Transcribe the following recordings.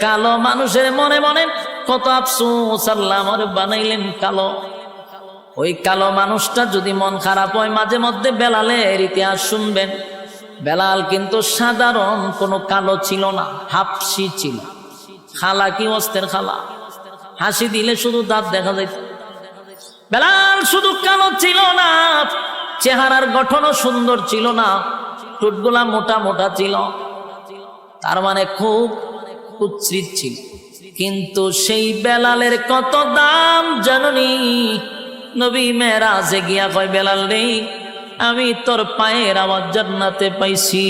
কালো মানুষের মনে মনে কত আফসোস, আল্লাহ আমার বানাইলেন কালো। ওই কালো মানুষটা যদি মন খারাপ হয়, মাঝে মধ্যে বেলালের ইতিহাস শুনবেন। বেলাল কিন্তু সাধারণ কোনো কালো ছিল না, হাফসি ছিল। খালা কি অস্তের খালা, হাসি দিলে শুধু দাঁত দেখা যাইত। বেলাল শুধু কালো ছিল না, চেহারার গঠনও সুন্দর ছিল না, ঠোঁটগুলা মোটা মোটা ছিল, তার মানে খুব কুৎসিত ছিল। কিন্তু সেই বেলালের কত দাম জাননি? নবী মেরাজে গিয়া কয়, বেলাল রে, আমি তোর পায়ের আওয়াজ জান্নাতে পাইছি।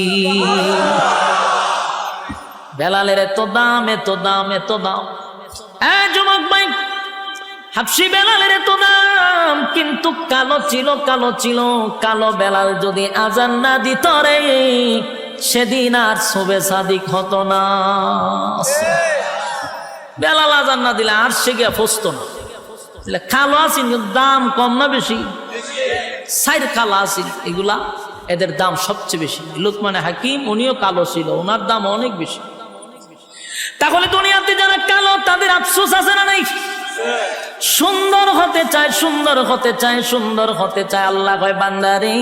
বেলালের এত দাম, এত দাম, এত দাম। যুবক ভাই, হাবশি বেলালের এত দাম, কিন্তু কালো ছিল, কালো ছিল। কালো বেলাল যদি আজান না দিত রে, সেদিন আর শোবে সাদিক হতো না। বেলাল আজান না দিলে আর সে গিয়া ফসতো না। কালো আছেন, দাম কম না বেশি? সাইর কালো আছেন, এগুলা এদের দাম সবচেয়ে বেশি। লুকমান হাকিম উনিও কালো ছিল, ওনার দাম অনেক বেশি। তাহলে দুনিয়াতে যারা কালো, তাদের আফসোস আছে না নাই? সুন্দর হতে চায়, সুন্দর হতে চায়, সুন্দর হতে চায়। আল্লাহ কয়, বান্দারে,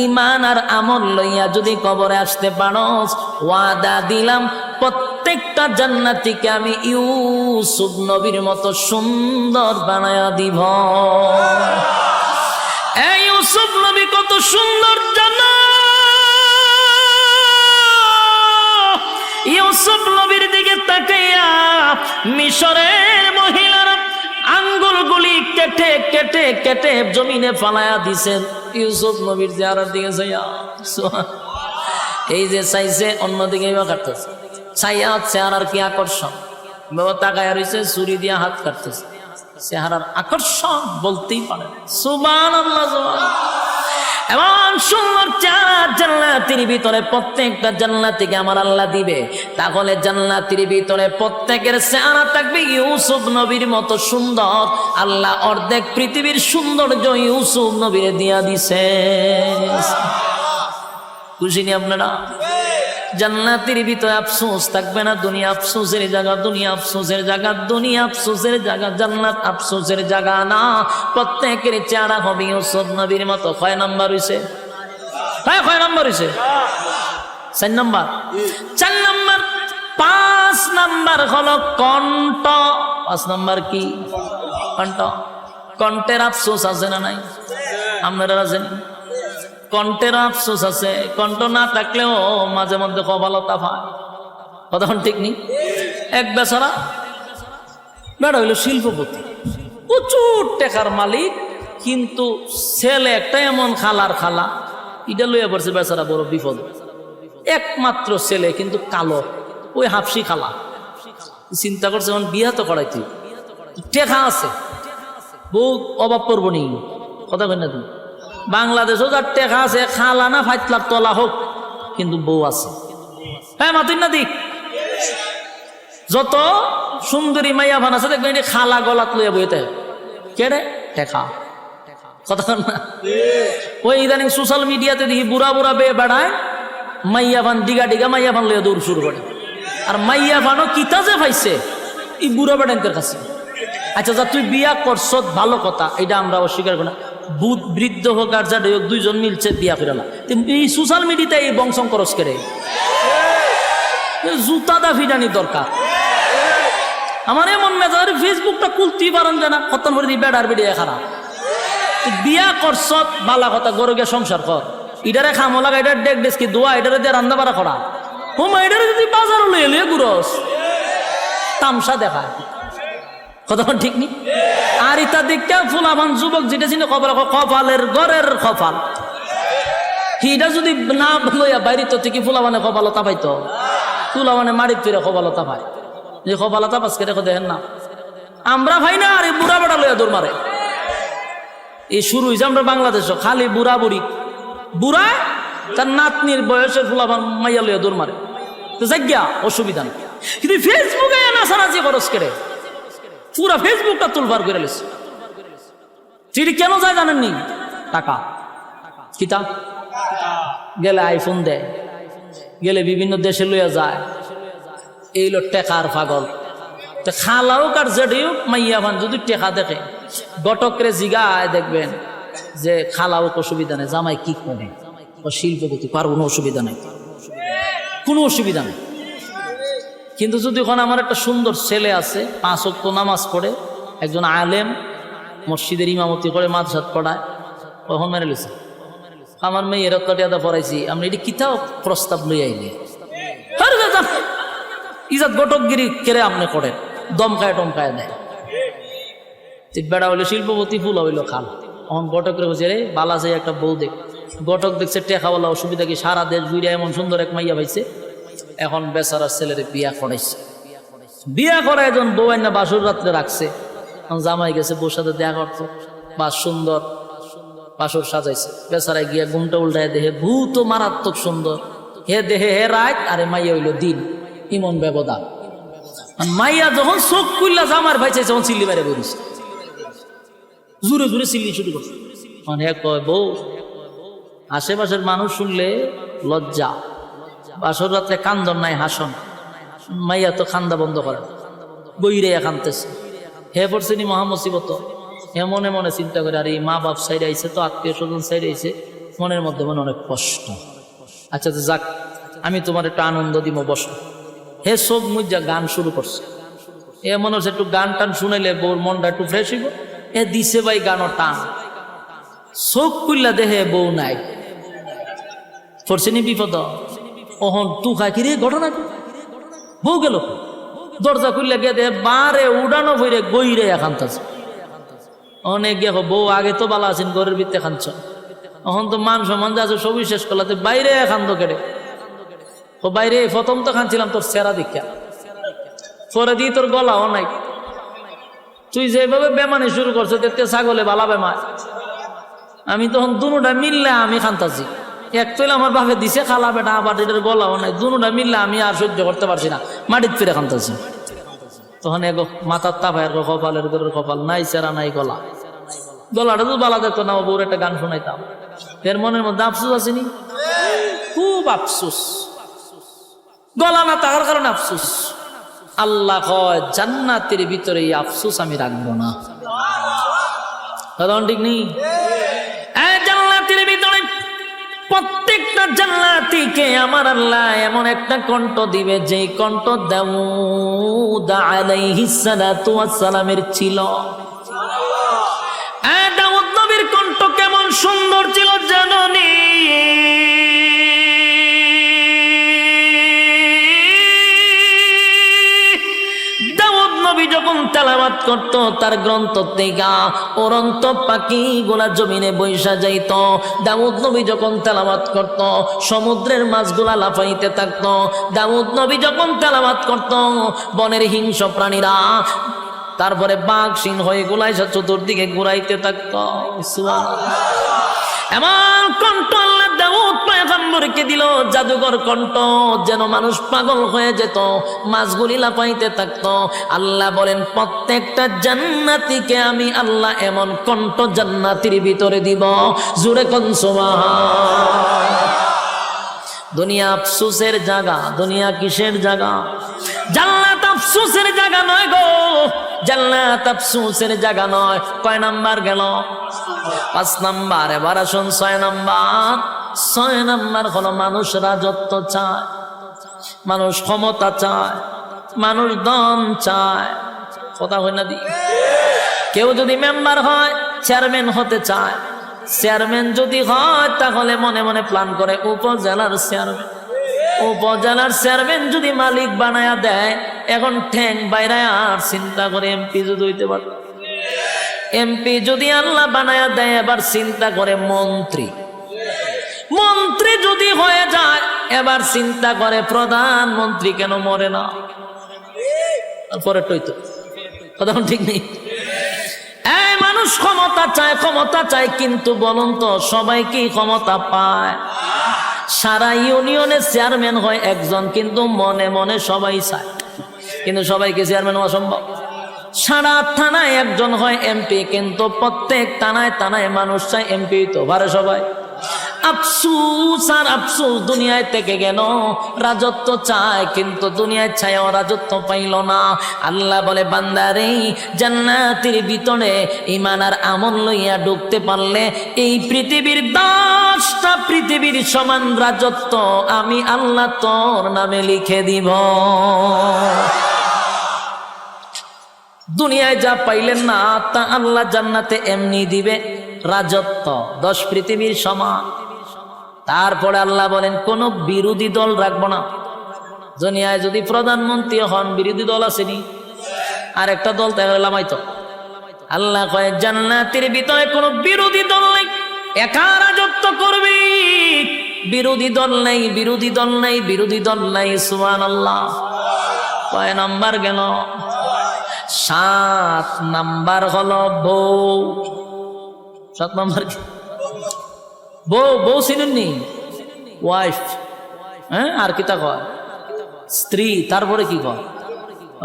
ঈমান আর আমল লইয়া যদি কবরে আসতে পারোস, ওয়াদা দিলাম প্রত্যেকটা জান্নাতীকে আমি ইউসুফ নবীর মতো সুন্দর বানায়া দিব। এই ইউসুফ নবী কত সুন্দর জানো? ইউসুফ নবীর দিকে তাকাইয়া মিশরের মহিলারা আঙ্গুলগুলি কেটে কেটে কেটে জমিনে ফালায়া দিছেন ইউসুফ নবীর চেহারার দিকে যাইয়া। এই যে চাইছে, অন্যদিকে এবার কাটতেছে, চাইয়া চেহারার কি আকর্ষণ! বাবা তাকায়া রয়েছে, ছুরি দিয়া হাত কাটতেছে। চেহারার আকর্ষণ বলতেই পারে। সুবহানাল্লাহ, সুবহানাল্লাহ। এমন সুন্দর চেহারা জান্নাতের ভিতরে প্রত্যেকটা জান্নাতীকে আমার আল্লাহ দিবে। তাহলে জান্নাতের ভিতরে প্রত্যেকের চেহারা থাকবে ইউসুফ নবীর মতো সুন্দর। আল্লাহ অর্ধেক পৃথিবীর সৌন্দর্য ইউসুফ নবীর দিয়া দিছে। খুশি নি আপনারা? জান্নাতের ভিতরে আফসোস থাকবে না। দুনিয়া আফসোসের জায়গা, দুনিয়া আফসোসের জায়গা, দুনিয়া আফসোসের জায়গা, জান্নাত আফসোসের জায়গা না। প্রত্যেকের চেহারা হবে ইউসুফ নবীর মতো। কয় নাম্বার হইছে? কয় নাম্বার হইছে? 4 নাম্বার। 4 নাম্বার। 5 নাম্বার হলো কণ্ঠ। 5 নাম্বার কি? কণ্ঠ। কণ্ঠের আফসোস আছে না নাই? আপনারা আছেন? কণ্ঠের আফসোস আছে। কণ্ঠ না থাকলেও মাঝে মধ্যে কপালতা পায়। কথা ঠিক নেই? এক বেচারা বেড়া হইল শিল্পপতি, প্রচুর টাকার মালিক, কিন্তু ছেলে একটা এমন খালার খালা, এটা লইয়া পড়ছে বেচারা বড় বিপদ। একমাত্র ছেলে, কিন্তু কালো, ওই হাফসি খালা। চিন্তা করছে এখন বিয়া তো করাইতে, টেকা আছে, বউ অভাব করবো নি। কথা কই না তুমি? বাংলাদেশও যার টেকা আছে, খালা না ফাইতলার তলা হোক, কিন্তু বউ আছে। হ্যাঁ মাতুন না দিক, যত সুন্দরী মাইয়া ভান আছে দেখবেন খালা গলাত লইয়া বইতে কেড়ে টেকা। কথা না? ওই ইদানিং সোশ্যাল মিডিয়াতে দেখি বুড়া বুড়া বেয়ে বেড়ায়, মাইয়া ভান ডিগা ডিগা মাইয়া ভান লইয়া দৌড় শুরু করে। আর মাইয়া ভানও কিতা যে পাইছে এই বুড়া বেড়াইতের কাছে। আচ্ছা, যা তুই বিয়া করছ ভালো কথা, এটা আমরা অস্বীকার করি না। বুধ বৃদ্ধ হোক আর যা হোক, দুইজন মিলছে বিয়া করে না। এই সোশ্যাল মিডিয়াতে এই বংশং করস করে জুতা দা ফিরানি দরকার। আমার এমন মেজাজ, ফেসবুকটা খুলতেই পারেন যে না, খতম করে দিই বেড়ার বেড়িয়ে খারাপ। বিয়া করছ বালা কথা, গরু গিয়ে সংসার কর। ইটারে খামো লাগা, এটার ডেক ডেস্কি দোয়া, এটারে দিয়ে রান্না বাড়া করা। হোমা এটারে যদি বাজারও লইয়ে লইয়ে ঘুরস, তামসা দেখা। কথা ঠিক নি? আর ইতা দিকটা ফুলাবান যুবক যেটা ছিল কপালের ঘরের কপাল, হিটা যদি না লইয়া বাইরে তো থেকে ফুলাবানে কপালতা পাইতো, ফুলাবানে মারিত ফিরে কপালতা পায়। যে কপালতা পাশকে দেখো, দেখেন না আমরা ভাই না, আর এই বুড়া বেড়া লইয়া দৌড় মারে। এই শুরু হয়েছে আমরা বাংলাদেশও, খালি বুড়া বুড়ি, বুড়া তার নাতনির বয়সের ফুলাবান মাইয়া লইয়া দৌড় মারে। তো জায়গা অসুবিধা নেই, কিন্তু ফেসবুকে নাচানাচি খরচ করে পুরা ফেসবুকটা তুলবার করে লেছে। চিঠি কেন যায় জানেননি? টাকা। কিতা গেলে আইফোন দেয়, গেলে বিভিন্ন দেশে লইয়া যায়, এই হলো টেকার পাগল। খালাও কার জেডিও মাইয়া ভান যদি টেকা দেখে গটকরে জিগায় দেখবেন যে খালাও অসুবিধা নেই, জামাই কি করে ও শিল্পপতি পার কোনো অসুবিধা নেই, কোনো অসুবিধা নেই। কিন্তু যদি এখন আমার একটা সুন্দর ছেলে আছে, 5 ওয়াক্ত নামাজ পড়ে, একজন আলেম, মসজিদের ইমামতি করে, মাদ্রাসাত পড়ায়, কখন মেরে লিছে আমার মেয়ে এরকটা পড়াইছি, আমরা এটি কিতাব প্রস্তাব লই আইনি ইজাত গটকগিরি কেড়ে আপনি করেন, দমকায় টমকায় দেয়। বেড়া হইলো শিল্পপতি, ফুল হইলো খাল। এখন গটকরে বলছে রে বালা যায় একটা বউ দেখ। গটক দেখছে টেকাওয়ালা, অসুবিধা কি, সারা দেশ ঘুরে এমন সুন্দর এক মাইয়া পাইছে। এখন বেচারার ছেলেরে বিয়া করাইছে, বিয়া করা একজন বউ আইনা বাসুর রাত্রে রাখছে। জামাই গেছে বউর সাথে দেখা করতো, বাস সুন্দর বাসুর সাজাইছে। বেচারায় গিয়া ঘুমটা উল্টায় দেহে ভূত মারাত্মক সুন্দর, হে দেহে হে রাত, আরে মাইয়া হইলো দিন, ইমন ব্যবধান। মাইয়া যখন চোখ খুললা জামার ভাই চাইছে, তখন চিল্লি বাইরে বেরিয়েছে, জুড়ে জুড়ে চিল্লি শুরু করছে। হে কয় বউ, আশেপাশের মানুষ শুনলে লজ্জা, বাসর রাত্রে কান্দন নাই হাসন। মাইয়া তো খান্দা বন্ধ করে, বইরে কানতেছে। হে পড়ছে নি মহামসিবত। হে মনে মনে চিন্তা করে, আর এই মা বাপ সাইড আইছে, তো আত্মীয় স্বজন সাইড আইছে, মনের মধ্যে মনে অনেক কষ্ট। আচ্ছা তো যাক, আমি তোমার একটু আনন্দ দিব, বসো। হে সব মুজা গান শুরু করছে। এ মনে হচ্ছে একটু গান টান শুনাইলে বউর মনটা একটু ফ্রেশ হইব। এ দিছে ভাই গানও টান, চোখ খুললা দেহে বউ নাই। পড়ছে নি বিপদ। ওহন তু খাই কি রে ঘটনা, বউ গেল। দরজা খুললে গিয়ে দেহে বারে উড়ানো বইরে গইরে এখানতাছে। অনেক গিয়ে বউ আগে তো বালা আছেন, ঘরের ভিতরে খানছ, এখন তো মান সম্মান যা আছে সবই শেষ করলাতে বাইরে খান্ত কেটে। ও বাইরে প্রথম তো খানছিলাম তোর সেরা দীক্ষা, পরে দিয়ে তোর গলাও নাই। তুই যেভাবে বেমানি শুরু করছো, দেখতে ছাগলে বালা বেমার। আমি তখন দুটা মিললে আমি খান্তাছি। এক তৈল আমার বাপে দিছে খালা বেটা, আবার এটার গলাও নাই, দুটা মিললে আমি আর সহ্য করতে পারছি না, মাটির ফিরে খান্তাছি। তখন এগো মাথার তাপায় কপালের ঘরের কপাল নাই, সেরা নাই গলা। গলাটা তো বালা দেখতো না, বউর একটা গান শোনাইতাম। এর মনের মধ্যে আফসোস আসেনি, খুব আফসোস। গলা না তাহার কারণে আফসোস। আল্লাহ কয় জান্নাতের ভিতরে এই আফসোস আমি রাখবো না। ঠিক নেই? জান্নাতের ভিতরে প্রত্যেকটা জান্নাতীকে আমার আল্লাহ এমন একটা কণ্ঠ দিবে, যে কণ্ঠ দাউদ আলাইহিস সালাতু ওয়াস সালামের ছিল। দাউদ নবীর কণ্ঠ কেমন সুন্দর ছিল জাননি? যখন তেলাওয়াত করত, তার গ্রন্থ থেকে অরন্ত পাখি গুলা জমিনে বৈশা যাইত। দাউদ নবী যখন তেলাওয়াত করত, সমুদ্রের মাছগুলা লাফাইতে থাকত। দাউদ নবী যখন তেলাওয়াত করত, বনের হিংস্র প্রাণীরা, তারপরে বাঘ সিংহ হয়ে গোলাই চতুর্দিকে ঘুরাইতে থাকত। এমন কণ্ঠ আল্লাহ দাউদ পয়গম্বরকে দিল, জাদুঘর কণ্ঠ, যেন মানুষ পাগল হয়ে যেত, মাছগুলি লাফাইতে থাকত। আল্লাহ বলেন প্রত্যেকটা জান্নাতীকে আমি আল্লাহ এমন কণ্ঠ জান্নাতের ভিতরে দিব। জোরে কোন সুবহান। দুনিয়া আফসোসের জায়গা, দুনিয়া কিসের জায়গা? জান্নাত আফসোসের জায়গা নয় গো, জান্নাত আফসোসের জায়গা নয়। কয় নাম্বার গেল? 5 নাম্বার। এবার আসুন 6 নাম্বার। 6 নাম্বার হলো মানুষ রাজত্ব চায়, মানুষ ক্ষমতা চায়, মানুষ ধন চায়। কথা হয় না দি? কেউ যদি মেম্বার হয়, চেয়ারম্যান হতে চায়। চেয়ারম্যান যদি হয়, তাহলে মনে মনে প্ল্যান করে উপজেলার চেয়ারম্যান। উপজেলার চেয়ারম্যান যদি মালিক বানায়া দেয়, এখন ঠ্যাং বাইরে আর চিন্তা করে এমপি যদি হইতে পারে। এমপি যদি আল্লাহ বানায়া দেয়, এবার চিন্তা করে মন্ত্রী। মন্ত্রী যদি হয়ে যায়, এবার চিন্তা করে প্রধানমন্ত্রী কেন মরে না। তারপরে টইতো কথা ঠিক নেই। এই মানুষ ক্ষমতা চায়, ক্ষমতা চায়, কিন্তু বলুন তো সবাই কি ক্ষমতা পায়? সারা ইউনিয়নে চেয়ারম্যান হয় একজন, কিন্তু মনে মনে সবাই চায়, কিন্তু সবাইকে চেয়ারম্যান হওয়া সম্ভব? সারা থানায় একজন হয় এমপি, কিন্তু প্রত্যেক থানায় থানায় মানুষ চায় এমপি তো পারে সবাই। আফসুস আর আফসুস দুনিয়ায় থেকে গেল, রাজত্ব চায় কিন্তু দুনিয়ায় ছায়াও রাজত্ব পাইল না। আল্লাহ বলে বান্দারে জান্নাতের ভিতরে ঈমান আর আমল লইয়া ঢুকতে পারলে এই পৃথিবীর 10টা পৃথিবীর সমান রাজত্ব আমি আল্লাহ তোর নামে লিখে দিব। দুনিয়ায় যা পাইলেন না তা আল্লাহ জান্নাতে এমনি দিবে, রাজত্ব 10 পৃথিবীর সমান। তারপরে আল্লাহ বলেন কোন বিরোধী দল রাখবো না। দুনিয়ায় যদি প্রধানমন্ত্রী হন বিরোধী দল আসেনি, আর একটা দল তাহলে লামাইতো। আল্লাহ কয় জান্নাতের ভিতরে কোনো বিরোধী দল নাই, একা রাজত্ব করবি, বিরোধী দল নাই, বিরোধী দল নাই, বিরোধী দল নাই। সুবহানাল্লাহ। কয় নাম্বার গেল? 7 নাম্বার হলো বউ। 7 নাম্বার কি? বউ। বউ চিনেননি? ওয়াইফ। হ্যাঁ, আর কি তা কয়? স্ত্রী। তারপরে কি কয়?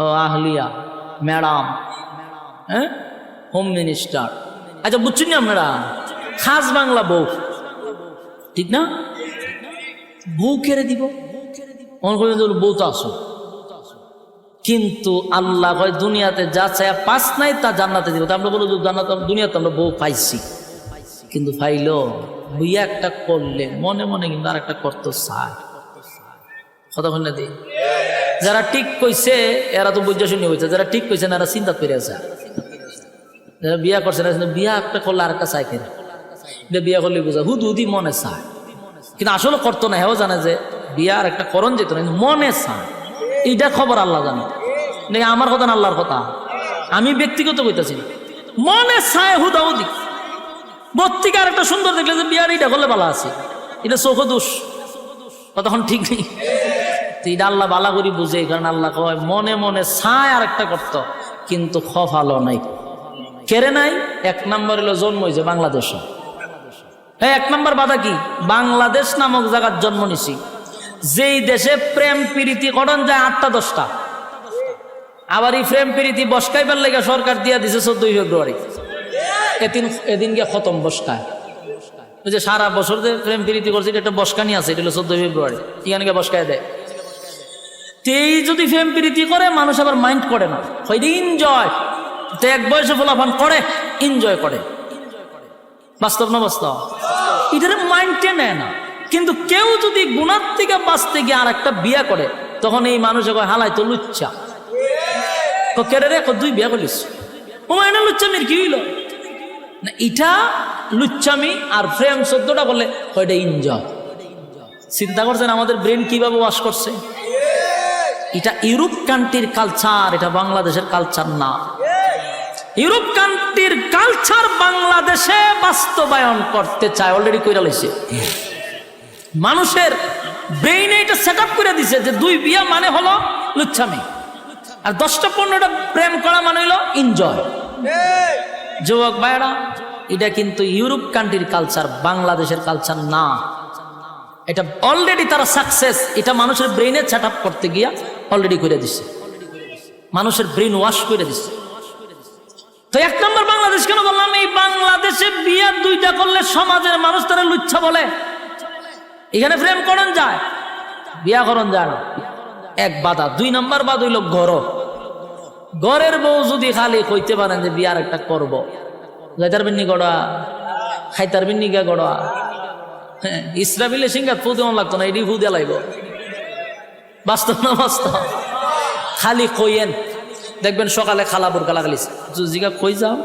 ও আহলিয়া, ম্যাডাম, হ্যাঁ, হোম মিনিস্টার। আচ্ছা বুঝছেন আপনারা, খাস বাংলা বউ, ঠিক না? বউ কেড়ে দিব, বউ তো আসো। কিন্তু আল্লাহ কয় দুনিয়াতে যা চায় 5 নাই তা জান্নাতে দিব। আমরা বলবো জান্নাত দুনিয়াতে আমরা বউ পাইছি, কিন্তু পাইলো বুইয়া একটা করলে মনে মনে কিন্তু আর একটা করতে চায়। কতক্ষণ না দিই, যারা ঠিক কইছে এরা তো বুঝা শুনি হয়েছে, যারা ঠিক কইছে না এরা চিন্তা করে আছে। যারা বিয়া করছে না, বিয়া একটা করলে আর একটা চাই কেনা, বিয়া করলে বুঝা হুদি মনে চায়, কিন্তু আসলে করতো না। হেও জানে যে বিয়া আর একটা করণ যেত না, মনে চায়। এইটা খবর আল্লাহ জানে, আমার কথা না আল্লাহর কথা। আমি ব্যক্তিগত কইতাছি, মনে চায় হুদাহুদি। বত্তিকে আর একটা সুন্দর দেখলে যে বিয়ার এইটা করলে ভালো আছে, এটা চোখ দোষ, কতক্ষণ ঠিক নেই। এটা আল্লাহ বালা করি বুঝে, কারণ আল্লাহ কয় মনে মনে চায় আর একটা করত, কিন্তু ভালো নাই। কেড়ে নাই? 1 নম্বর হলো জন্ম হয়েছে বাংলাদেশে। হ্যাঁ, 1 নম্বর বাধা কি? বাংলাদেশ নামক জায়গার জন্ম নিছি, যেই দেশে প্রেম প্রীতি করণ যায় 8টা 10টা। আবার এই প্রেম প্রীতি বসকাইবার লেগে সরকার দিয়া দিছে 14 ফেব্রুয়ারি। এদিন গিয়ে খতম বসকায়। ওই যে সারা বছর যে প্রেম প্রীতি করছে এটা একটা বসকানি আছে, এটা হলো 14 ফেব্রুয়ারি, এখানে গিয়ে বসকায় দেয়। এই যদি প্রেম প্রীতি করে মানুষ আবার মাইন্ড করে না, হয় এনজয়। তো এক বয়সে ফলাফল করে, এনজয় করে। বাস্তব না বাস্তব? এটার মাইন্ডে নেয় না। কিন্তু কেউ যদি গুণার থেকে বাঁচতে গিয়ে আর একটা বিয়া করে, তখন এই মানুষে কয় হালাই তো লুচ্চা। কেড়ে রে 2 বিয়া করিস, ও মানে লুচ্চামির কি হইল না? এটা লুচ্চামি। আর প্রেম 14টা বললে ওইটা এনজয়। চিন্তা করছেন আমাদের ব্রেন কিভাবে ওয়াশ করছে? এটা ইউরোপ কান্ট্রির কালচার, এটা বাংলাদেশের কালচার না। ইউরোপ কান্ট্রির কালচার বাংলাদেশে বাস্তবায়ন করতে চায়, অলরেডি কইরা লইছে। মানুষের ব্রেইনে এটা সেট আপ করে দিছে যে 2 বিয়া মানে হলো লুচ্ছামি, আর 10টা 15টা প্রেম করা মানে হলো এনজয়। যুবক ভাইরা, এটা কিন্তু ইউরোপ কান্ট্রির কালচার, বাংলাদেশের কালচার না। এটা অলরেডি তারা সাকসেস, এটা মানুষের ব্রেইনে সেট আপ করতে গিয়া অলরেডি করে দিছে, মানুষের ব্রেইন ওয়াশ করে দিছে। তো 1 নম্বর বাংলাদেশ কেন বললাম? এই বাংলাদেশে বিয়া 2টা করলে সমাজের মানুষ তারা লুচ্ছা বলে। এখানে প্রেম করণ যায়, বিয়া করণ যায় না। 1 বাধা। 2 নম্বর বাধা হইল ঘরের বউ যদি খালি কইতে পারেন যে বিয়ার একটা করব, যাইতার বিন্নি গড়া, খাইতার বিন্নি গা গড়া। হ্যাঁ, ইসরাবিলে সিঙ্গাত ফু দেওয়া লাগতো না, এটি ফু দেওয়া লাগবে। বাস্তব না বাস্তব? খালি কইয়েন, দেখবেন সকালে খালা বোরকা লাগালিছে, জিগা কই যাও,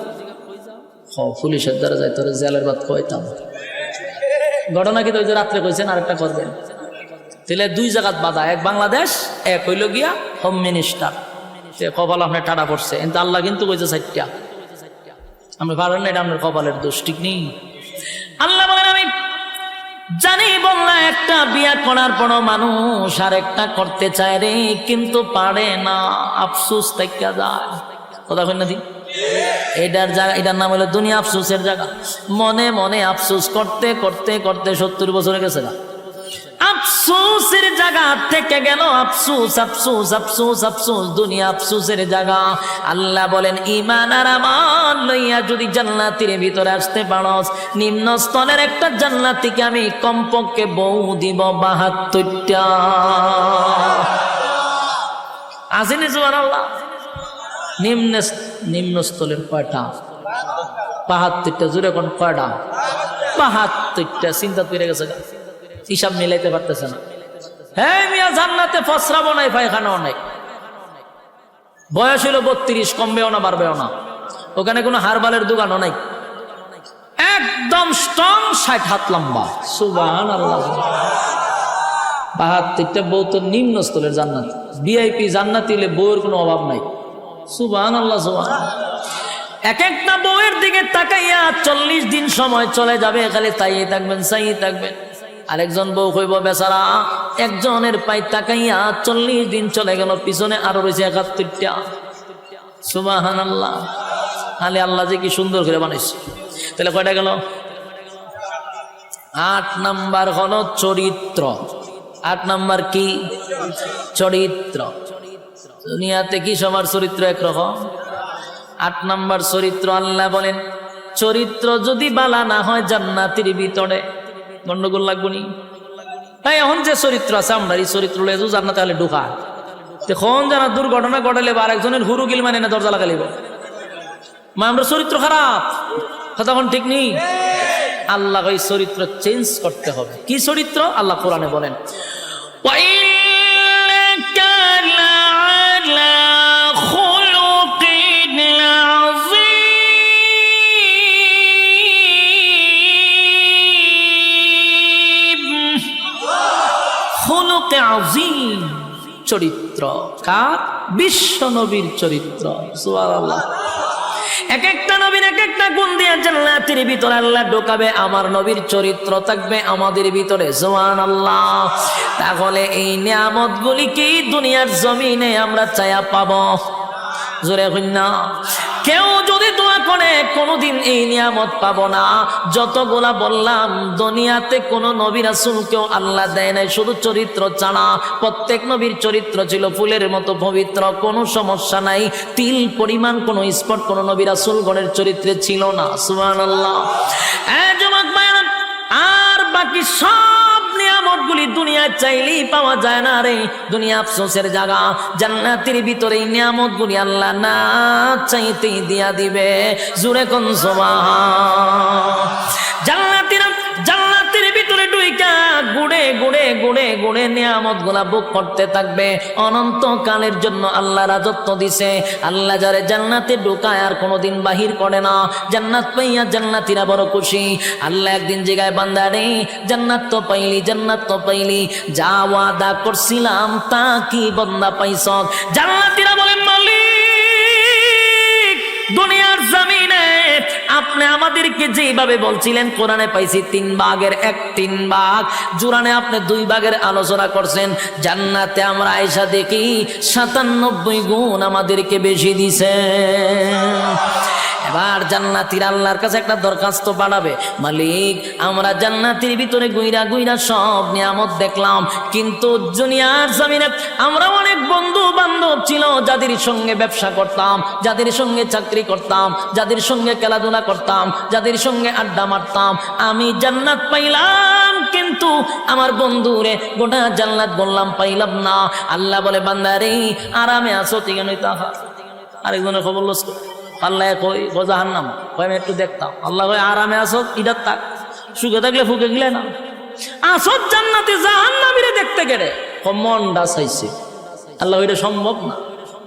পুলিশের দ্বারা যাই, তোর জেলের বাদ কইতাম। ঘটনা কি তো রাত্রে কইছেন আরেকটা করবেন, তাহলে 2 জায়গাত বাধা। 1 বাংলাদেশ, 1 হইল গিয়া হোম মিনিস্টার। কপাল আপনার টাটা পড়ছে, কিন্তু আল্লাহ কিন্তু কইছে 4টা। আপনি পারেন না, এটা আপনার কপালের দোষ, ঠিক নেই। আল্লাহ বলেন আমি জানি বললা একটা বিয়া করার পর মানুষ আর একটা করতে চায় রে, কিন্তু পারে না, আফসোস থেকে যায়। কথা কই না দি? এটার জায়গা, এটার নাম হলো দুনিয়া আফসোসের জায়গা। মনে মনে আফসোস করতে করতে করতে 70 বছরে গেছে না। আফসোস আফসোসের জায়গা থেকে গেল, আফসোস আফসোস আফসোস আফসোস, দুনিয়া আফসোসের জায়গা। আল্লাহ বলেন ঈমান আর আমল লইয়া যদি জান্নাতের ভিতরে আসতে পারস, নিম্ন স্তরের একটা জান্নাতীকে আমি কমপক্ষে বউ দিব ৭২টা। আসেনি সুবহানাল্লাহ? নিম্ন স্তরের কয়টা? ৭২টা। জোরে কোন কয়টা? ৭২টা। চিন্তা করে গেছে, হিসাব মিলাইতে পারতেছে না। হ্যাঁ মিয়া, জান্নাতে ফসরাবো নাই, পায়খানাও নাই। বয়স হইল ৩২, কমবেও না বাড়বেও না। ওখানে কোনো হারবালের দোকানও নাই, একদম স্ট্রং, ৬০ হাত লম্বা। সুবহানাল্লাহ। ৭২টা বউ তো নিম্ন স্তরের জান্নাত, ভিআইপি জান্নাত হইলে বউয়ের কোনো অভাব নাই। সুবহানাল্লাহ সুবহানাল্লাহ। এক একটা বউয়ের দিকে তাকাইয়া ৪০ দিন সময় চলে যাবে, খালি তাইয়ে থাকবেন, চাইয়ে থাকবেন। আরেকজন বউ কইব বেচারা, একজনের পাই তাকাইয়া ৪০ দিন চলে গেল, পিছনে আরো রয়েছে ৭১টা। সুবহানাল্লাহ। খালি আল্লাহ যে কি সুন্দর করে বানাইছে। তাহলে কয়টা গেল? ৮ নাম্বার হলো চরিত্র। ৮ নাম্বার কি? চরিত্র। দুনিয়াতে কি সবার চরিত্র একরকম? ৮ নাম্বার চরিত্র। আল্লাহ বলেন চরিত্র যদি বালা না হয় জান্নাতের ভিতরে গন্ডগোল লাগবো নি। তাই এখন যে চরিত্র আছে আমরা, এই চরিত্র লয়ে জান্নাতে হলে ঢোকা, তখন যারা দুর্ঘটনা ঘটালে বা আরেকজনের হুরু গিল মানে না দরজা লাগালিব, মা আমরা চরিত্র খারাপ, তখন ঠিক নেই। আল্লাহ এই চরিত্র চেঞ্জ করতে হবে। কি চরিত্র? আল্লাহ কোরআনে বলেন চরিত্র। কার? বিশ্ব নবীর চরিত্র। সুবহানাল্লাহ। এক একটা নবীর এক একটা গুণ দিয়ে জান্নাতের ভিতরে আল্লাহ ঢোকাবে, আমার নবীর চরিত্র থাকবে আমাদের ভিতরে। সুবহানাল্লাহ। তাহলে এই নিয়ামতগুলি কি দুনিয়ার জমিনে আমরা চায়া পাবো? জোরে কই না। কেউ যদি দোয়া করে কোনোদিন এই নিয়ামত পাবো না। যতগুলা বললাম দুনিয়াতে কোন নবী রাসূলকেও আল্লাহ দেয় নাই শুধু চরিত্র ছাড়া। প্রত্যেক নবীর চরিত্র ছিল ফুলের মতো পবিত্র, কোনো সমস্যা নাই। তিল পরিমাণ কোনো স্পট কোন নবী রাসূলগণের চরিত্রে ছিল না। সুবহানাল্লাহ। যুবক ভাইরা, আর বাকি সব নিয়ামতগুলি দুনিয়া চাইলেই পাওয়া যায় না রে। দুনিয়া আফসোসের জায়গা। জান্নাতের ভিতরে এই নিয়ামতগুলি আল্লাহ না চাইতেই দিয়া দিবে। জোরে কোন সুবহান। জান্নাতের ভিতরে ঢুইকা গুড়ে গুড়ে গুড়ে গুড়ে নিয়ামতগুলা ভোগ করতে থাকবে অনন্তকালের জন্য। আল্লাহ রাজত্ব দিছে। আল্লাহ যারে জান্নাতে ঢুকায় আর কোনোদিন বাহির করে না। জান্নাত পাইয়া জান্নাতীরা বড় খুশি। আল্লাহ একদিন জিগায় বান্দা রে, জান্নাত তো পাইলি, জান্নাত তো পাইলি, যা ওয়াদা করছিলাম তা কি বান্দা পাইছ? জান্নাতীরা বলেন মালিক, দুনিয়ার জমিনে আপনি আমাদেরকে যেভাবে বলছিলেন কোরআনে পাইছি 3 ভাগের 1 ভাগ, জুরানে আপনি 2 ভাগের আলোচনা করছেন। জান্নাতে আমরা আয়েশা দেখি 97 গুণ আমাদেরকে বেশি দিছে। এবার জান্নাতীরা আল্লাহর কাছে একটা দরখাস্ত পাঠাবে, মালিক আমরা জান্নাতের ভিতরে গুইরা গুইরা সব নিয়ামত দেখলাম, কিন্তু দুনিয়ার জমিনে আমরা অনেক বন্ধু বান্ধব ছিল যাদের সঙ্গে ব্যবসা করতাম, যাদের সঙ্গে চাকরি করতাম, যাদের সঙ্গে খেলাধুলা করতাম, যাদের সঙ্গে আড্ডা মারতাম। আমি জান্নাত পাইলাম কিন্তু আমার বন্ধুরে গোটা জান্নাত বললাম পাইলাম না। আল্লাহ বলে বান্দারে আরামে আছো ঠিক নই তাহা। আরেকজনের খবর লস আল্লাহ কই জাহান্নাম, কই আমি একটু দেখতাম। আল্লাহ কই আরামে আসো ইডার তাক, সুখে থাকলে ফুকে গেলে না আসো জান্নাতে, জাহান্নামীরে দেখতে গেলে মনটা চাইছে। আল্লাহ এটা সম্ভব না।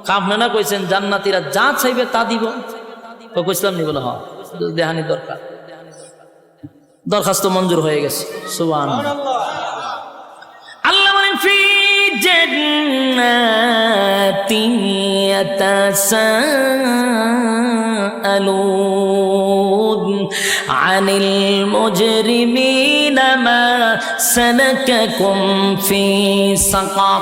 কাফনা কইছেন জান্নাতীরা যা চাইবে তা দিব। তো কইছিলাম নি বলে হ্যাঁ দেহানি দরকার, দরখাস্ত মঞ্জুর হয়ে গেছে। সুবহানাল্লাহ। আল্লাহ বলেন ফি জান্নাতিন ইয়াতাসাআলুন আনিল মুজরিমিনা মা সালাকাকুম ফি সাকার।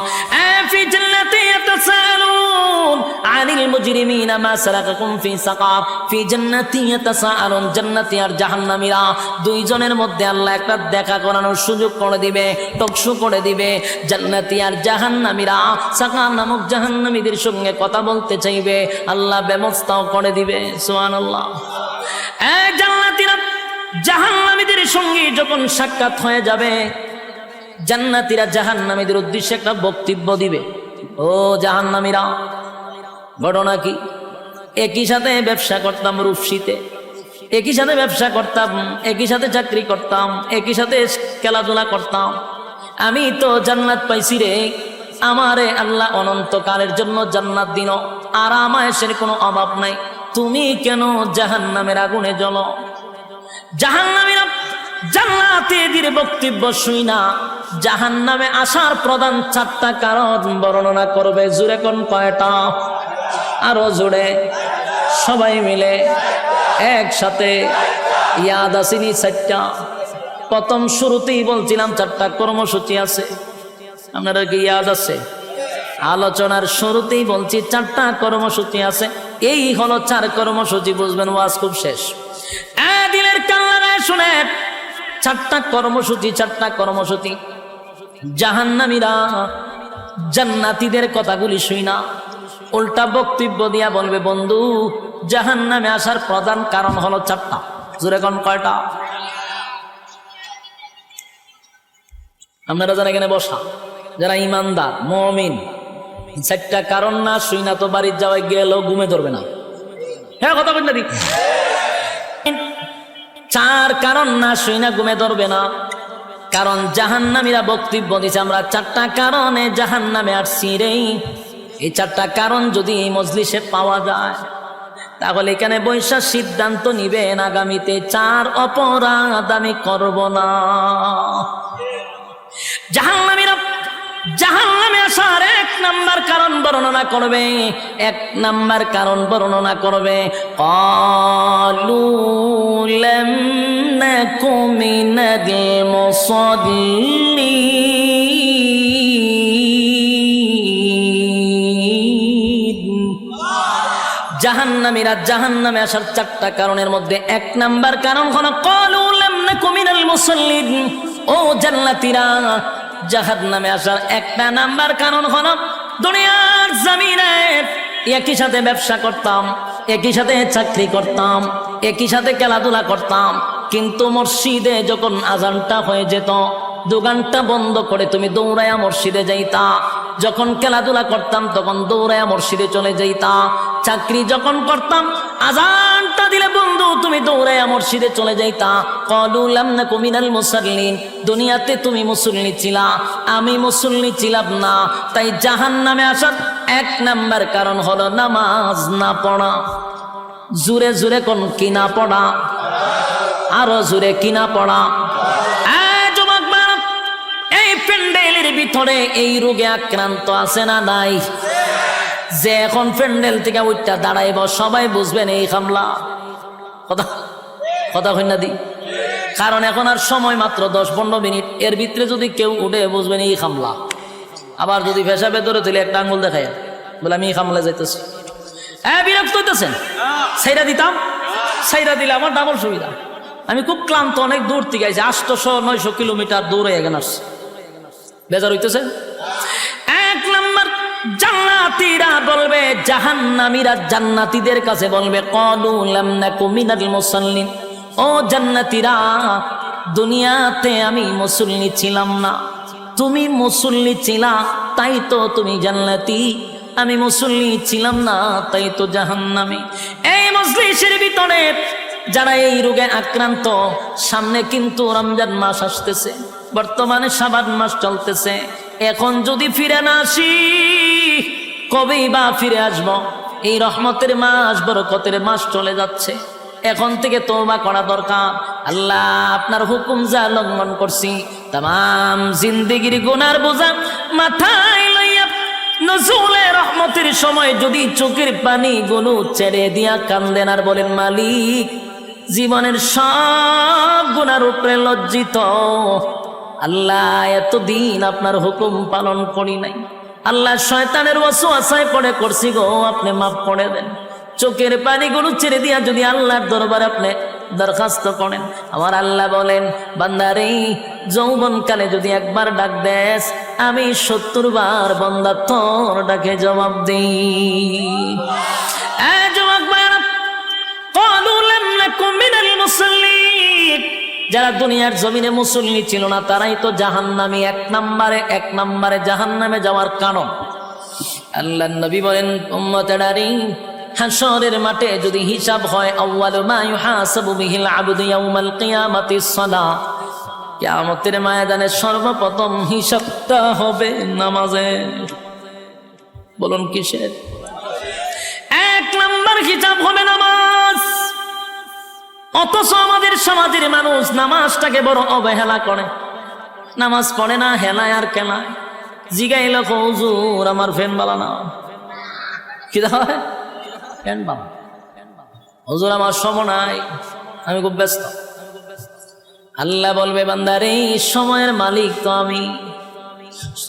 ফি জান্নাতিন ইয়াতাসাআলুন আনিল মুজরিমিনা মা সালাকাকুম ফি সাকার ফি জান্নাতি ইয়াতাসাআলুন। জান্নাতি আর জাহান্নামীরা দুইজনের মধ্যে আল্লাহ একটা দেখা করানোর সুযোগ করে দিবে, টকশো করে দিবে। জান্নাতি আর জাহান্নামীরা সাকার নামক জাহান্নামীদের সঙ্গে কথা বলতে চাইবে, আল্লাহ ব্যবস্থাও করে দিবে। সুবহানাল্লাহ। এই জান্নাতীরা জাহান্নামীদের সঙ্গে যখন সাক্ষাৎ হয়ে যাবে, জান্নাতীরা জাহান্নামীদের উদ্দেশ্যে একটা বক্তব্য দিবে। ও জাহান্নামীরা, ঘটনা কি? একই সাথে ব্যবসা করতাম রূপসীতে, একই সাথে ব্যবসা করতাম, একই সাথে চাকরি করতাম, একই সাথে খেলাধুলা করতাম। আমি তো জান্নাত পাইছি রে, আমারে আল্লাহ অনন্তকালের জন্য জান্নাত দিন, আরাম আয়েশের কোনো অভাব নাই। তুমি কেন জাহান্নামের আগুনে জ্বলো? জাহান্নামীরা জান্নাতীদের বক্তব্য শুই না জাহান্নামে আসার প্রধান 4টা কারণ বর্ণনা করবে। জোরে কোন কয়টা? আরো জোরে সবাই মিলে একসাথে। ইয়াদ আসেনি 4টা? প্রথম শুরুতেই বলছিলাম 4টা কর্মসূচি আছে, আপনারা কি ইয়াদ আছে? আলোচনার শুরুতেই বলছি 4টা কর্মসূচি আছে। এই হলো 4 কর্মসূচি, বুঝবেন ওয়াজ খুব শেষ। দিলের কান লাগায় শুনে 4টা কর্মসূচি, 4টা কর্মসূচি। জাহান্নামীরা জান্নাতীদের কথাগুলি শুই না, উল্টা বক্তব্য দিয়া বলবে, বন্ধু জাহান্নামে আসার প্রধান কারণ হলো 4টা। জোরে কোন কয়টা? আপনারা যারা এখানে বসা, যারা ইমানদার মুমিন, 4টা কারণ না শুই না তো বাড়ির যাওয়ায় গেলেও ঘুমে ধরবে না। হ্যাঁ কথা বলেন না? 4 কারণ না শুই না ঘুমে ধরবে না। কারণ জাহান্নামীরা বক্তব্য দিছে আমরা 4টা কারণে জাহান্নামে আসছি রে। এই 4টা কারণ যদি এই মজলিসে পাওয়া যায়, তাহলে এখানে বৈশা সিদ্ধান্ত নিবেন আগামীতে 4 অপরাধ আমি করব না। জাহান্নামীরা জাহান্নামে আসার 1 নাম্বার কারণ বর্ণনা করবে, 1 নাম্বার কারণ বর্ণনা করবে, ক্বালু লাম নাকু মিনাল মুসাল্লিন। জাহান্নামীরা জাহান্নামে আসার 4টা কারণের মধ্যে 1 নাম্বার কারণ হলো ক্বালু লাম নাকু মিনাল মুসাল্লিন। ও জান্নাতীরা, জাহান্নামে আসার 1টা নাম্বার কারণ হলো দুনিয়ার জমিনে একই সাথে ব্যবসা করতাম, একই সাথে চাকরি করতাম, একই সাথে খেলাধুলা করতাম, কিন্তু মসজিদে যখন আজানটা হয়ে যেত, দোকানটা বন্ধ করে তুমি দৌড়ায়া মসজিদে যাইতা। যখন খেলাধুলা করতাম তখন দৌড়ায়া মসজিদে চলে যাইতা। চাকরি যখন করতাম, আজানটা দিলে বন্ধু তুমি দৌড়ায়া মসজিদে চলে যাইতা। ক্বালু লাম নাকু মিনাল মুসাল্লিন। দুনিয়াতে তুমি মুসল্লি ছিলা, আমি মুসল্লি ছিলাম না। তাই জাহান্নামে আসার 1 নাম্বার কারণ হলো নামাজ না পড়া। জোরে জোরে কোন কি না পড়া? আরো জোরে কি না পড়া? এই প্যান্ডেলের ভিতরে এই রোগে আক্রান্ত আছে না নাই? যে এখন প্যান্ডেল থেকে উঠটা দাঁড়াইব সবাই বুঝবেন এই হামলা। কথা কথা কইনা দি, কারণ এখন আর সময় মাত্র 10-15 মিনিট, এর ভিতরে যদি কেউ উঠে বুঝবেন এই হামলা। আবার যদি পেশাবে ধরে তুলে একটা আঙ্গুল দেখায় বলে আমি এই হামলা যাইতেছি, বিরক্ত হইতেছেন? সাইরা দিতাম, সাইরা দিলে আমার ডাবল সুবিধা। আমি খুব ক্লান্ত, অনেক দূর থেকে আইছি, 800-900 কিলোমিটার দূরে এখানে আসছে, বেজার হইতেছে। 1 নাম্বার জান্নাতীরা বলবে, জাহান্নামীরা জান্নাতীদের কাছে বলবে, ক্বালু লাম নাকু মিনাল মুসাল্লিন। ও জান্নাতীরা, দুনিয়াতে আমি মুসল্লি ছিলাম না, তুমি মুসল্লি ছিলা, তাই তো তুমি জান্নাতি। আমি মুসল্লি ছিলাম না, তাই তো জাহান্নামী। এই মজলিসের ভিতরে যারা এই রোগে আক্রান্ত, সামনে কিন্তু রমজান মাস আসতেছে, বর্তমানে শাবান মাস চলতেছে। এখন যদি ফিরে না আসি, কবেই বা ফিরে আসব? এই রহমতের মাস, বরকতের মাস চলে যাচ্ছে। এখন থেকে তওবা করা দরকার। আল্লাহ আপনার হুকুম যা লঙ্ঘন করছি, তাম জিন্দেগির গুনার বোঝা মাথায় লইয়া নজুলে রহমতের সময় যদি চোখের পানি গুলো ছেড়ে দিয়া কান্দেন আর বলেন, মালিক জীবনের সব গুনার উপরে লজ্জিত, আল্লাহ এতদিন আপনার হুকুম পালন করি নাই, আল্লাহ শয়তানের ওয়াসওয়াসায় পড়ে করছি গো, আপনি মাফ করে দেন। চোখের পানিগুলো ছেড়ে দিয়া যদি আল্লাহর দরবারে আপনি দরখাস্ত করেন, আমার আল্লাহ বলেন বান্দারে যৌবনকালে যদি একবার ডাক দেস, আমি 70 বার বান্দা তোর ডাকে জবাব দিই। যারা দুনিয়ার জমিনে মুসল্লি ছিল না তারাই তো জাহান্নামী, এক নম্বরে জাহান্নামে যাওয়ার কারণ। আল্লাহর নবী বলেন উম্মতেরারে হাশরের মাঠে যদি হিসাব হয়, আউয়ালু মা ইউহাসাবু বিহিল আবদু ইয়াউমাল কিয়ামাতিস সালাহ, কিয়ামতের ময়দানে সর্বপ্রথম হিসাবটা হবে নামাজের। বলুন কিসের? 1 নম্বর হিসাব হবে নামাজ। অথচ আমাদের সমাজের মানুষ নামাজটাকে বড় অবহেলা করে, নামাজ পড়ে না, হেলায় আর খেলায়। জিগাইল হুজুর আমার ফ্যান বালা না, কি হয় ফ্যান বালা, হুজুর আমার সময় নাই, আমি খুব ব্যস্ত। আল্লাহ বলবে বান্দারে সময়ের মালিক তো আমি,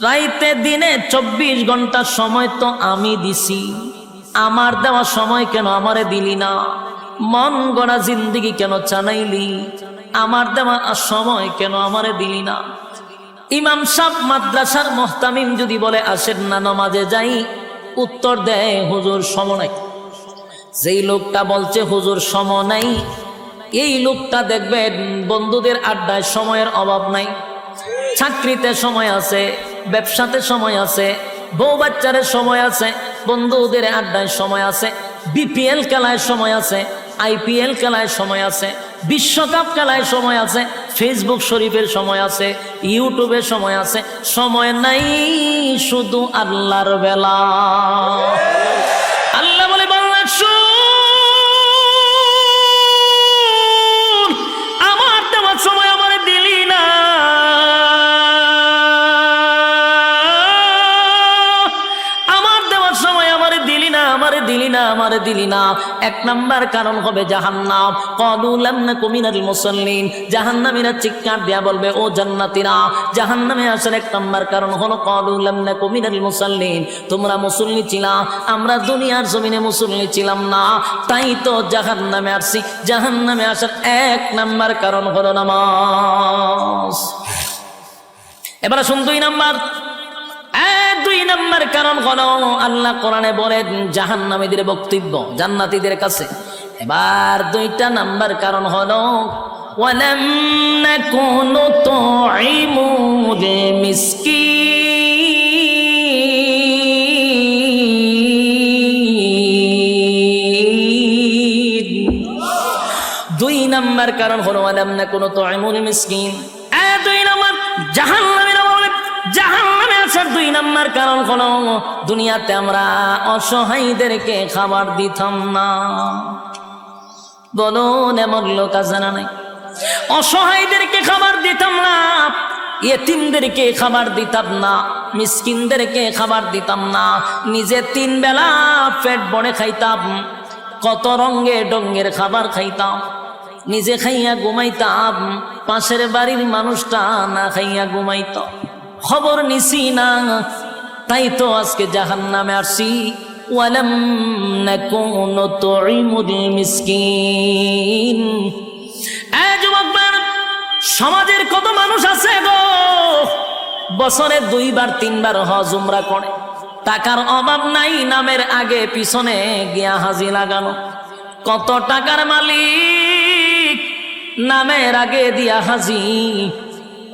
রাইতে দিনে 24 ঘন্টা সময় তো আমি দিছি, আমার দেওয়া সময় কেন আমারে দিলি না? মন গড়া জিন্দেগি কেন চালাইলি? আমার দেওয়া সময় কেন আমারে দিলি না? ইমাম সাহেব মাদ্রাসার মুহতামিম যদি বলে আসেন না নামাজে যাই, উত্তর দেয় হুজুর সময় নাই। যেই লোকটা বলছে হুজুর সময় নাই, এই লোকটা দেখবেন বন্ধুদের আড্ডায় সময়ের অভাব নাই, চাকরিতে সময় আছে, ব্যবসাতে সময় আছে, বউ বাচ্চারের সময় আছে, বন্ধুদের আড্ডায় সময় আছে, বিপিএল খেলায় সময় আছে, আইপিএল খেলায় সময় আছে, বিশ্বকাপ খেলায় সময় আছে, ফেসবুক শরীফের সময় আছে, ইউটিউবের সময় আছে। সময় নাই শুধু আল্লাহর বেলা। আল্লাহ বলে বাংলা শুন, আমার দেওয়ার সময় আমার দিলি না, আমারে দিলি না। 1 নম্বর কারণ হবে জাহান্নাম। ক্বালু লাম নাকু মিনাল মুসাল্লিন, জাহান্নামীরা চিৎকার দিয়া বলবে ও জান্নাতীরা, জাহান্নামে আসার 1 নম্বর কারণ হলো ক্বালু লাম নাকু মিনাল মুসাল্লিন, তোমরা মুসল্লি ছিলা, আমরা দুনিয়ার জমিনে মুসল্লি ছিলাম না, তাই তো জাহান্নামে আসছি। জাহান্নামে আসার 1 নম্বর কারণ হলো নামাজ। এবারে শুন 2 নম্বর। 2 নম্বর কারণ হলো আল্লাহ কোরআনে বলেন জাহান্নামীদের বক্তব্য জান্নাতীদের কাছে। এবার 2টা নাম্বার কারণ হলো ওয়ালাম নাকুনু তুইমুল মিসকিন। 2 নম্বর কারণ হলো ওয়ালাম নাকুনু তুইমুল মিসকিন। 2 নম্বর জাহান্নামীরা বলে জাহান্নামে আসার 2 নম্বর কারণ হলো দুনিয়াতে আমরা অসহায়দেরকে খাবার দিতাম না। বলুন এমন লোক আছে না নাই? অসহায়দেরকে খাবার দিতাম না, ইয়েতিমদেরকে খাবার দিতাম না, মিসকিনদেরকে খাবার দিতাম না, নিজে 3 বেলা পেট ভরে খাইতাম, কত রঙে ডঙ্গের খাবার খাইতাম, নিজে খাইয়া ঘুমাইতাম, পাশের বাড়ির মানুষটা না খাইয়া ঘুমাইত, খবর নিছি না, তাই তো আজকে জাহান্নামে আসছি। ওয়ালাম নাকুনু তুইমুল মিসকিন। সমাজের কত মানুষ আছে গো, বছরে 2 বার 3 বার হজ উমরা করে, টাকার অভাব নাই, নামের আগে পিছনে গিয়া হাজি লাগানো। কত টাকার মালিক, নামের আগে দিয়া হাজি,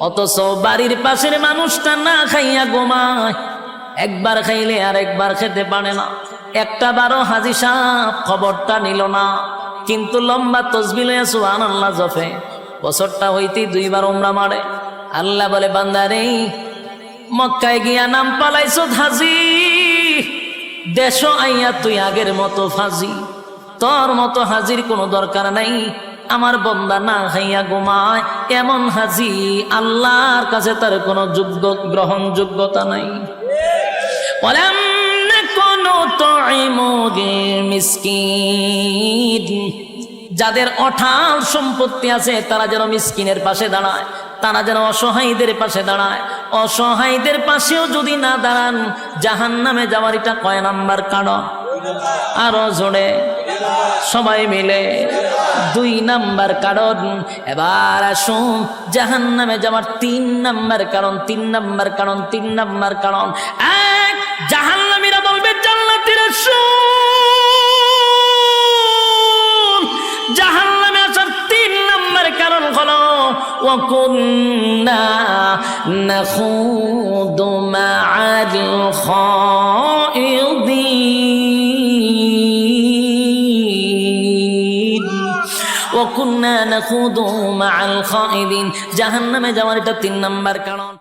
অথচ বাড়ির পাশের মানুষটা না খাইয়া ঘুমায়, একবার খাইলে আর একবার খেতে পারে না, একটা বারো হাজি সাহেব খবরটা নিল না, কিন্তু লম্বা তসবিহ লইয়া সুবহানাল্লাহ জপে, বছরটা হইতেই 2 বার উমরা মারে। আল্লাহ বলে বান্দারে মক্কায় গিয়া নাম পালাইছো হাজি, দেশ আইয়া তুই আগের মতো ফাজি, তোর মতো হাজির কোনো দরকার নাই। আমার বন্দা না খাইয়া ঘুমায়, এমন হাজি আল্লাহর কাছে তার কোনো গ্রহণযোগ্যতা নাই। ওয়ালাম নাকুনু তুইমুল মিসকিন। যাদের অঢাল সম্পত্তি আছে তারা যেন মিসকিনের পাশে দাঁড়ায়, তারা যেন অসহায়ীদের পাশে দাঁড়ায়। অসহায়ীদের পাশেও যদি না দাঁড়ান, জাহান্নামে যাওয়ার এটা কয় নাম্বার কারণ? আরো জোরে সবাই মিলে 2 নাম্বার কারণ। এবার আসুন জাহান্নামে যাওয়ার 3 নাম্বার কারণ। 3 নাম্বার কারণ, 3 নাম্বার কারণ। এক, জাহান্নামীরা বলবে জান্নাতীরা শুন, জাহান্নামে আসার 3 নাম্বার কারণ হলো ওয়া কুন্না নাখুদু মা'আল খাইদিন ওয়া কুন্না নাখুদু মা'আল খাইদিন। জাহান্নামে যাওয়ার এটা 3 নাম্বার কারণ।